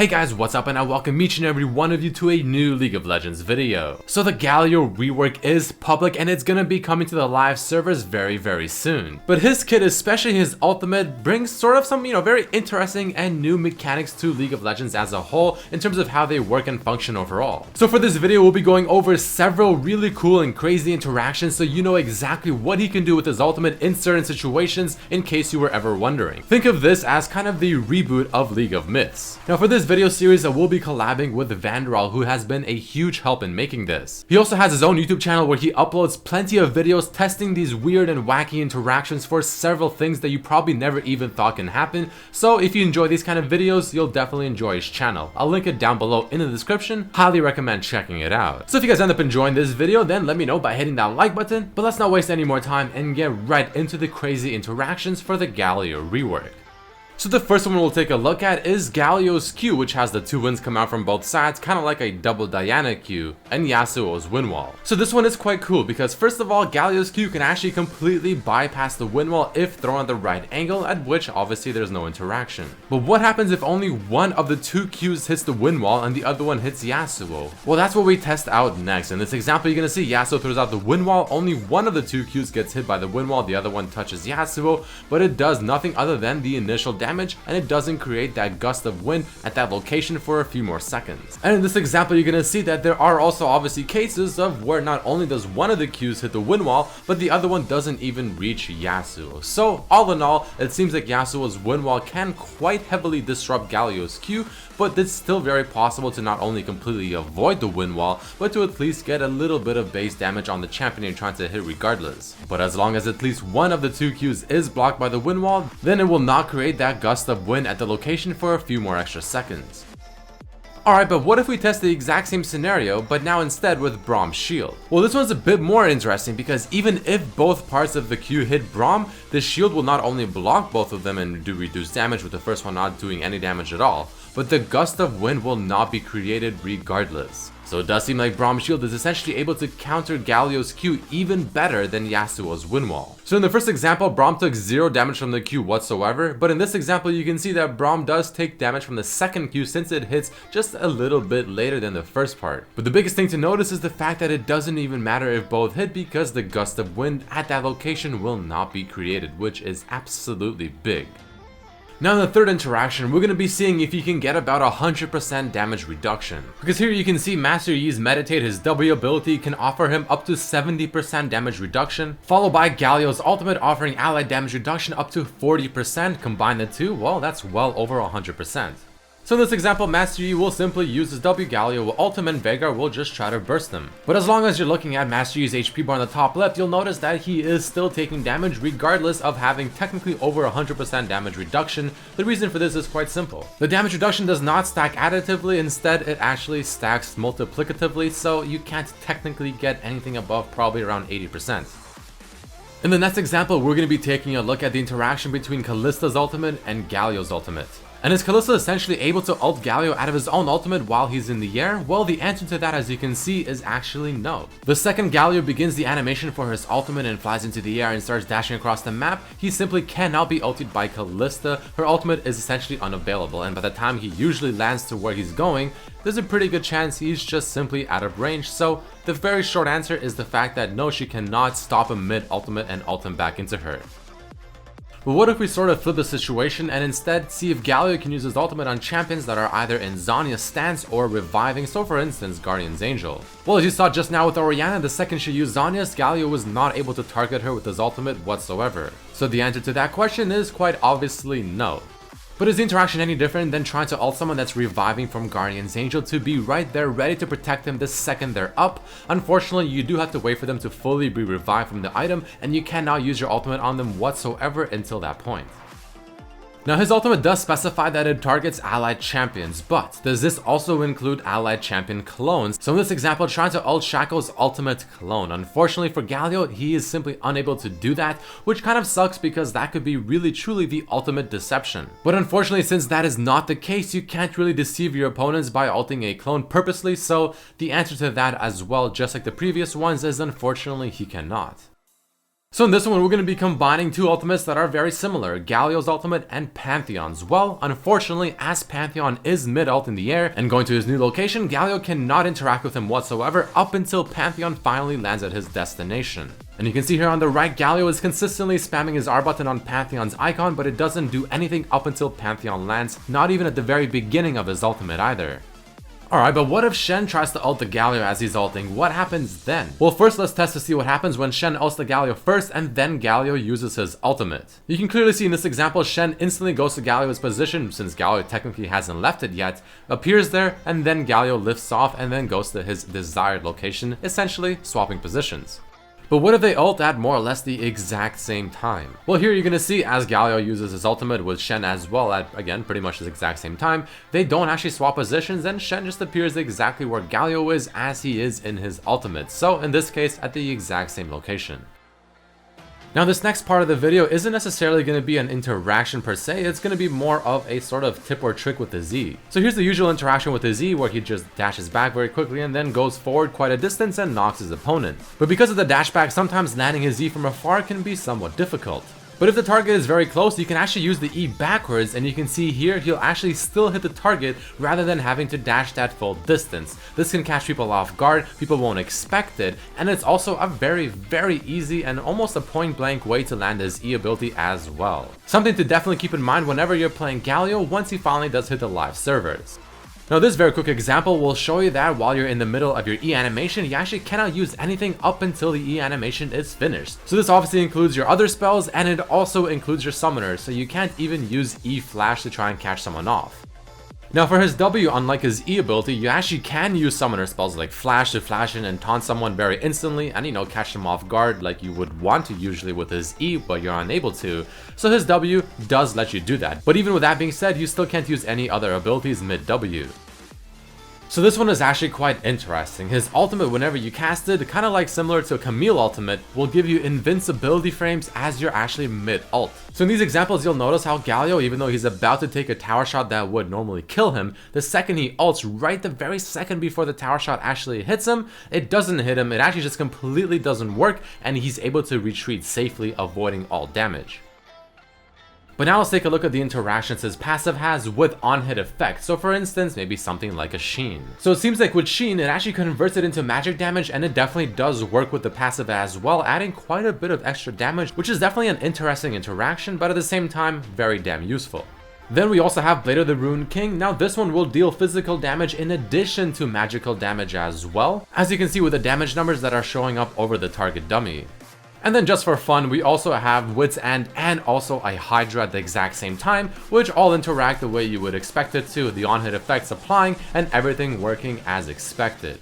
Hey guys, what's up, and I welcome each and every one of you to a new League of Legends video. So the Galio rework is public and it's gonna be coming to the live servers very soon. But his kit, especially his ultimate, brings sort of some, very interesting and new mechanics to League of Legends as a whole in terms of how they work and function overall. So for this video, we'll be going over several really cool and crazy interactions so you know exactly what he can do with his ultimate in certain situations in case you were ever wondering. Think of this as kind of the reboot of League of Myths. Now for this video series, I will be collabing with Vandiril, who has been a huge help in making this. He also has his own YouTube channel where he uploads plenty of videos testing these weird and wacky interactions for several things that you probably never even thought can happen. So if you enjoy these kind of videos, you'll definitely enjoy his channel. I'll link it down below in the description. Highly recommend checking it out. So if you guys end up enjoying this video, then let me know by hitting that like button. But let's not waste any more time and get right into the crazy interactions for the Galio rework. So the first one we'll take a look at is Galio's Q, which has the two winds come out from both sides, kind of like a double Diana Q, and Yasuo's wind wall. So this one is quite cool because first of all, Galio's Q can actually completely bypass the wind wall if thrown at the right angle, at which obviously there's no interaction. But what happens if only one of the two Qs hits the wind wall and the other one hits Yasuo? Well, that's what we test out next. In this example, you're gonna see Yasuo throws out the wind wall, only one of the two Qs gets hit by the wind wall, the other one touches Yasuo, but it does nothing other than the initial damage, and it doesn't create that gust of wind at that location for a few more seconds. And in this example, you're gonna see that there are also obviously cases of where not only does one of the Qs hit the wind wall, but the other one doesn't even reach Yasuo. So all in all, it seems like Yasuo's wind wall can quite heavily disrupt Galio's Q, but it's still very possible to not only completely avoid the wind wall, but to at least get a little bit of base damage on the champion you're trying to hit regardless. But as long as at least one of the two Qs is blocked by the wind wall, then it will not create that gust of wind at the location for a few more extra seconds. Alright, but what if we test the exact same scenario, but now instead with Braum's shield? Well, this one's a bit more interesting because even if both parts of the Q hit Braum, the shield will not only block both of them and do reduced damage, with the first one not doing any damage at all, but the gust of wind will not be created regardless. So it does seem like Braum's shield is essentially able to counter Galio's Q even better than Yasuo's wind wall. So in the first example, Braum took 0 damage from the Q whatsoever, but in this example you can see that Braum does take damage from the second Q since it hits just a little bit later than the first part. But the biggest thing to notice is the fact that it doesn't even matter if both hit because the gust of wind at that location will not be created, which is absolutely big. Now in the third interaction, we're going to be seeing if he can get about 100% damage reduction. Because here you can see Master Yi's Meditate, his W ability, can offer him up to 70% damage reduction, followed by Galio's ultimate offering allied damage reduction up to 40%. Combine the two, well, that's well over 100%. So in this example, Master Yi will simply use his W, Galio will ult him, and Veigar will just try to burst him. But as long as you're looking at Master Yi's HP bar on the top left, you'll notice that he is still taking damage regardless of having technically over 100% damage reduction. The reason for this is quite simple. The damage reduction does not stack additively, instead it actually stacks multiplicatively, so you can't technically get anything above probably around 80%. In the next example, we're going to be taking a look at the interaction between Kalista's ultimate and Galio's ultimate. And is Kalista essentially able to ult Galio out of his own ultimate while he's in the air? Well, the answer to that, as you can see, is actually no. The second Galio begins the animation for his ultimate and flies into the air and starts dashing across the map, he simply cannot be ulted by Kalista. Her ultimate is essentially unavailable, and by the time he usually lands to where he's going, there's a pretty good chance he's just simply out of range. So the very short answer is the fact that no, she cannot stop him mid-ultimate and ult him back into her. But what if we sort of flip the situation and instead see if Galio can use his ultimate on champions that are either in Zhonya's stance or reviving, so for instance Guardian's Angel? Well, as you saw just now with Orianna, the second she used Zhonya's, Galio was not able to target her with his ultimate whatsoever. So the answer to that question is quite obviously no. But is the interaction any different than trying to ult someone that's reviving from Guardian's Angel to be right there ready to protect them the second they're up? Unfortunately, you do have to wait for them to fully be revived from the item, and you cannot use your ultimate on them whatsoever until that point. Now his ultimate does specify that it targets allied champions, but does this also include allied champion clones? So in this example, trying to ult Shaco's ultimate clone. Unfortunately for Galio, he is simply unable to do that, which kind of sucks because that could be really truly the ultimate deception. But unfortunately, since that is not the case, you can't really deceive your opponents by ulting a clone purposely, so the answer to that as well, just like the previous ones, is unfortunately he cannot. So in this one, we're going to be combining two ultimates that are very similar, Galio's ultimate and Pantheon's. Well, unfortunately, as Pantheon is mid-ult in the air and going to his new location, Galio cannot interact with him whatsoever up until Pantheon finally lands at his destination. And you can see here on the right, Galio is consistently spamming his R button on Pantheon's icon, but it doesn't do anything up until Pantheon lands, not even at the very beginning of his ultimate either. Alright, but what if Shen tries to ult the Galio as he's ulting? What happens then? Well, first let's test to see what happens when Shen ults the Galio first and then Galio uses his ultimate. You can clearly see in this example, Shen instantly goes to Galio's position since Galio technically hasn't left it yet, appears there, and then Galio lifts off and then goes to his desired location, essentially swapping positions. But what if they ult at more or less the exact same time? Well, here you're gonna see as Galio uses his ultimate with Shen as well at, again, pretty much the exact same time, they don't actually swap positions and Shen just appears exactly where Galio is as he is in his ultimate. So in this case, at the exact same location. Now this next part of the video isn't necessarily going to be an interaction per se, it's going to be more of a sort of tip or trick with the Z. So here's the usual interaction with the Z where he just dashes back very quickly and then goes forward quite a distance and knocks his opponent. But because of the dash back, sometimes landing his Z from afar can be somewhat difficult. But if the target is very close, you can actually use the E backwards and you can see here he'll actually still hit the target rather than having to dash that full distance. This can catch people off guard, people won't expect it, and it's also a very easy and almost a point blank way to land his E ability as well. Something to definitely keep in mind whenever you're playing Galio once he finally does hit the live servers. Now this very quick example will show you that while you're in the middle of your E animation, you actually cannot use anything up until the E animation is finished. So this obviously includes your other spells and it also includes your summoners, so you can't even use E flash to try and catch someone off. Now for his W, unlike his E ability, you actually can use summoner spells like flash to flash in and taunt someone very instantly and catch them off guard like you would want to usually with his E, but you're unable to. So his W does let you do that. But even with that being said, you still can't use any other abilities mid W. So this one is actually quite interesting. His ultimate, whenever you cast it, kind of like similar to a Camille ultimate, will give you invincibility frames as you're actually mid-ult. So in these examples, you'll notice how Galio, even though he's about to take a tower shot that would normally kill him, the second he ults, right the very second before the tower shot actually hits him, it doesn't hit him, it actually just completely doesn't work, and he's able to retreat safely, avoiding all damage. But now let's take a look at the interactions his passive has with on-hit effects. So for instance, maybe something like a Sheen. So it seems like with Sheen, it actually converts it into magic damage and it definitely does work with the passive as well, adding quite a bit of extra damage, which is definitely an interesting interaction, but at the same time, very damn useful. Then we also have Blade of the Rune King. Now this one will deal physical damage in addition to magical damage as well, as you can see with the damage numbers that are showing up over the target dummy. And then just for fun, we also have Wit's End and also a Hydra at the exact same time, which all interact the way you would expect it to, the on-hit effects applying and everything working as expected.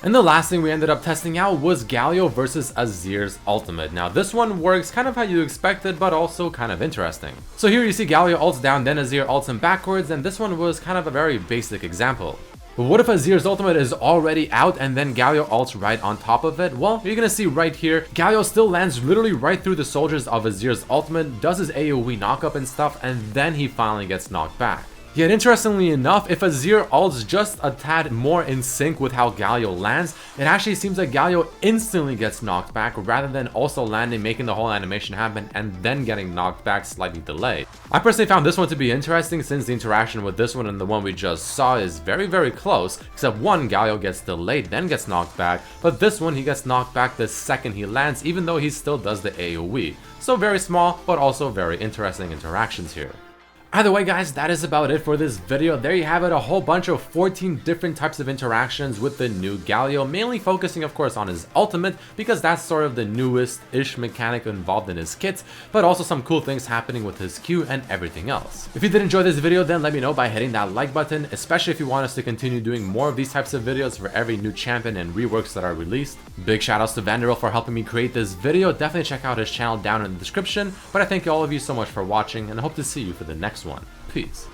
And the last thing we ended up testing out was Galio versus Azir's ultimate. Now this one works kind of how you expected, but also kind of interesting. So here you see Galio ults down, then Azir ults him backwards, and this one was kind of a very basic example. But what if Azir's ultimate is already out and then Galio ults right on top of it? Well, you're gonna see right here, Galio still lands literally right through the soldiers of Azir's ultimate, does his AoE knockup and stuff, and then he finally gets knocked back. Yet interestingly enough, if Azir ults just a tad more in sync with how Galio lands, it actually seems like Galio instantly gets knocked back rather than also landing, making the whole animation happen and then getting knocked back slightly delayed. I personally found this one to be interesting since the interaction with this one and the one we just saw is very close, except one, Galio gets delayed then gets knocked back, but this one he gets knocked back the second he lands even though he still does the AoE. So very small but also very interesting interactions here. Either way guys, that is about it for this video. There you have it, a whole bunch of 14 different types of interactions with the new Galio, mainly focusing of course on his ultimate because that's sort of the newest-ish mechanic involved in his kit, but also some cool things happening with his Q and everything else. If you did enjoy this video, then let me know by hitting that like button, especially if you want us to continue doing more of these types of videos for every new champion and reworks that are released. Big shoutouts to Vandiril for helping me create this video. Definitely check out his channel down in the description, but I thank all of you so much for watching and I hope to see you for the next one. Peace.